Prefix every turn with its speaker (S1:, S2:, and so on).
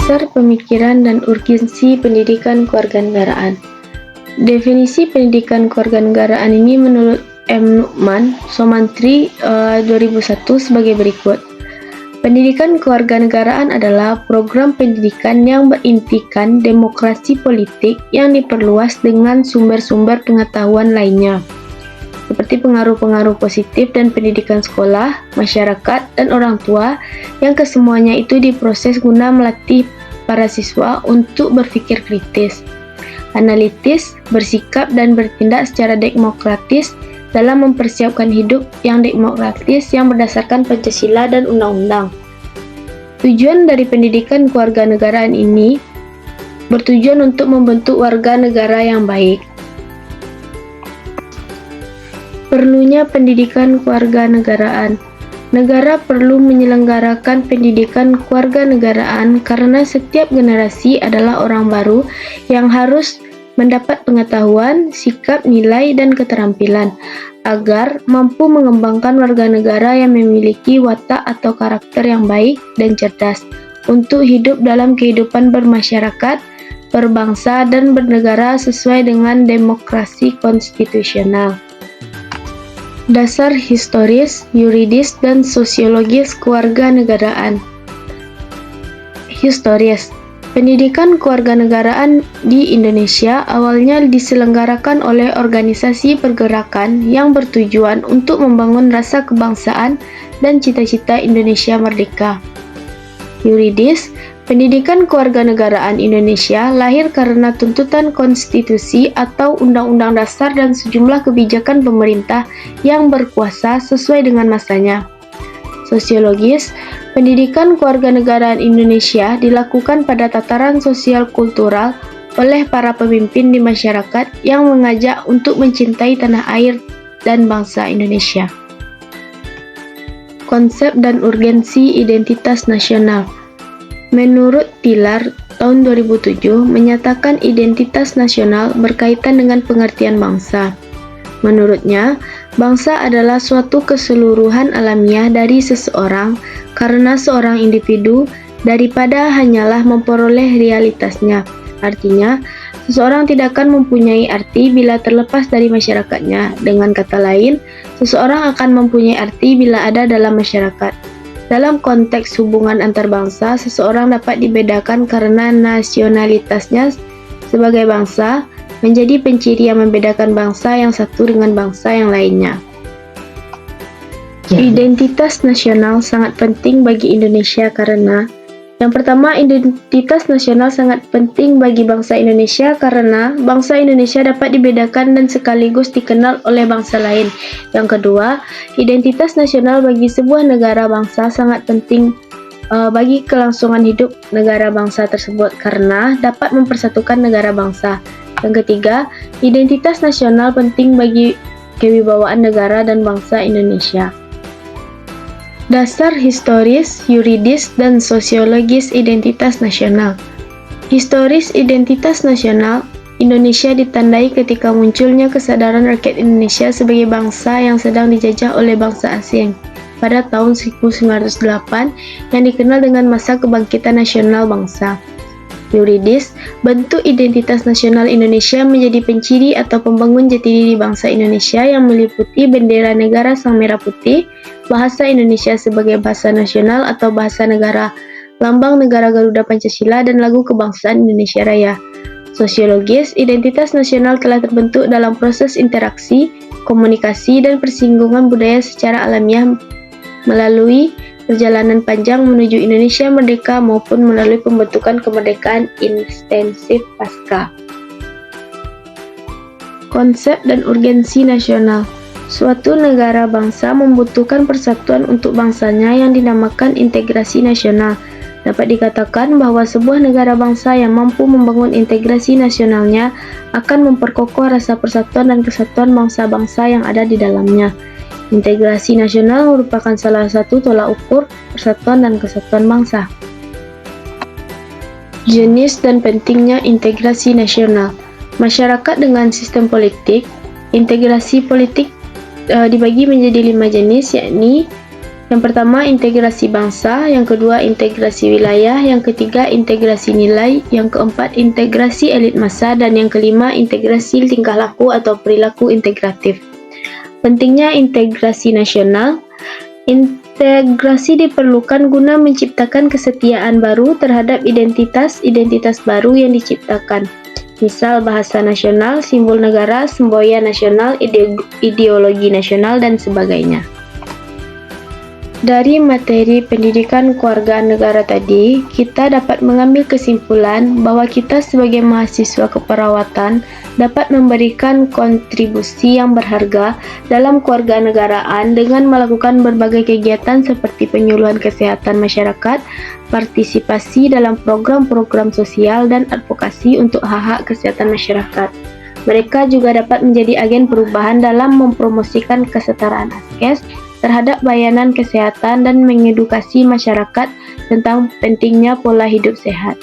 S1: Dasar pemikiran dan urgensi pendidikan kewarganegaraan. Definisi pendidikan kewarganegaraan ini menurut M. Nuchman, Somantri 2001 sebagai berikut. Pendidikan kewarganegaraan adalah program pendidikan yang berintikan demokrasi politik yang diperluas dengan sumber-sumber pengetahuan lainnya, seperti pengaruh-pengaruh positif dan pendidikan sekolah, masyarakat, dan orang tua, yang kesemuanya itu diproses guna melatih para siswa untuk berpikir kritis, analitis, bersikap, dan bertindak secara demokratis dalam mempersiapkan hidup yang demokratis yang berdasarkan Pancasila dan undang-undang. Tujuan dari pendidikan kewarganegaraan ini bertujuan untuk membentuk warga negara yang baik. Perlunya pendidikan kewarganegaraan. Negara perlu menyelenggarakan pendidikan kewarganegaraan karena setiap generasi adalah orang baru yang harus mendapat pengetahuan, sikap, nilai, dan keterampilan agar mampu mengembangkan warga negara yang memiliki watak atau karakter yang baik dan cerdas untuk hidup dalam kehidupan bermasyarakat, berbangsa, dan bernegara sesuai dengan demokrasi konstitusional. Dasar historis, yuridis, dan sosiologis kewarganegaraan. Historis. Pendidikan kewarganegaraan di Indonesia awalnya diselenggarakan oleh organisasi pergerakan yang bertujuan untuk membangun rasa kebangsaan dan cita-cita Indonesia merdeka. Yuridis. Pendidikan kewarganegaraan Indonesia lahir karena tuntutan konstitusi atau undang-undang dasar dan sejumlah kebijakan pemerintah yang berkuasa sesuai dengan masanya. Sosiologis. Pendidikan kewarganegaraan Indonesia dilakukan pada tataran sosial kultural oleh para pemimpin di masyarakat yang mengajak untuk mencintai tanah air dan bangsa Indonesia. Konsep dan urgensi identitas nasional. Menurut Pilar tahun 2007 menyatakan identitas nasional berkaitan dengan pengertian bangsa. Menurutnya, bangsa adalah suatu keseluruhan alamiah dari seseorang karena seorang individu daripada hanyalah memperoleh realitasnya. Artinya, seseorang tidak akan mempunyai arti bila terlepas dari masyarakatnya. Dengan kata lain, seseorang akan mempunyai arti bila ada dalam masyarakat. Dalam konteks hubungan antar bangsa, seseorang dapat dibedakan karena nasionalitasnya sebagai bangsa menjadi penciri yang membedakan bangsa yang satu dengan bangsa yang lainnya. Identitas nasional sangat penting bagi Indonesia karena yang pertama, identitas nasional sangat penting bagi bangsa Indonesia karena bangsa Indonesia dapat dibedakan dan sekaligus dikenal oleh bangsa lain. Yang kedua, identitas nasional bagi sebuah negara bangsa sangat penting bagi kelangsungan hidup negara bangsa tersebut karena dapat mempersatukan negara bangsa. Yang ketiga, identitas nasional penting bagi kewibawaan negara dan bangsa Indonesia. Dasar historis, yuridis, dan sosiologis identitas nasional. Historis identitas nasional Indonesia ditandai ketika munculnya kesadaran rakyat Indonesia sebagai bangsa yang sedang dijajah oleh bangsa asing pada tahun 1908 yang dikenal dengan masa kebangkitan nasional bangsa. Yuridis, bentuk identitas nasional Indonesia menjadi penciri atau pembangun jati diri bangsa Indonesia yang meliputi bendera negara sang merah putih, bahasa Indonesia sebagai bahasa nasional atau bahasa negara, lambang negara Garuda Pancasila, dan lagu kebangsaan Indonesia Raya. Sosiologis, identitas nasional telah terbentuk dalam proses interaksi, komunikasi, dan persinggungan budaya secara alamiah melalui perjalanan panjang menuju Indonesia merdeka maupun melalui pembentukan kemerdekaan intensif pasca. Konsep dan urgensi nasional. Suatu negara bangsa membutuhkan persatuan untuk bangsanya yang dinamakan integrasi nasional. Dapat dikatakan bahwa sebuah negara bangsa yang mampu membangun integrasi nasionalnya akan memperkokoh rasa persatuan dan kesatuan bangsa-bangsa yang ada di dalamnya. Integrasi nasional merupakan salah satu tolak ukur persatuan dan kesatuan bangsa. Jenis dan pentingnya integrasi nasional. Masyarakat dengan sistem politik. Integrasi politik dibagi menjadi 5 jenis, yakni Yang pertama, integrasi bangsa. Yang kedua, integrasi wilayah. Yang ketiga, integrasi nilai. Yang keempat, integrasi elit massa. Dan yang kelima, integrasi tingkah laku atau perilaku integratif. Pentingnya integrasi nasional. Integrasi diperlukan guna menciptakan kesetiaan baru terhadap identitas baru yang diciptakan. Misal bahasa nasional, simbol negara, semboyan nasional, ideologi nasional, dan sebagainya. Dari materi pendidikan keluarga negara tadi, kita dapat mengambil kesimpulan bahwa kita sebagai mahasiswa keperawatan dapat memberikan kontribusi yang berharga dalam kewarganegaraan dengan melakukan berbagai kegiatan seperti penyuluhan kesehatan masyarakat, partisipasi dalam program-program sosial, dan advokasi untuk hak-hak kesehatan masyarakat. Mereka juga dapat menjadi agen perubahan dalam mempromosikan kesetaraan askes terhadap layanan kesehatan dan mengedukasi masyarakat tentang pentingnya pola hidup sehat.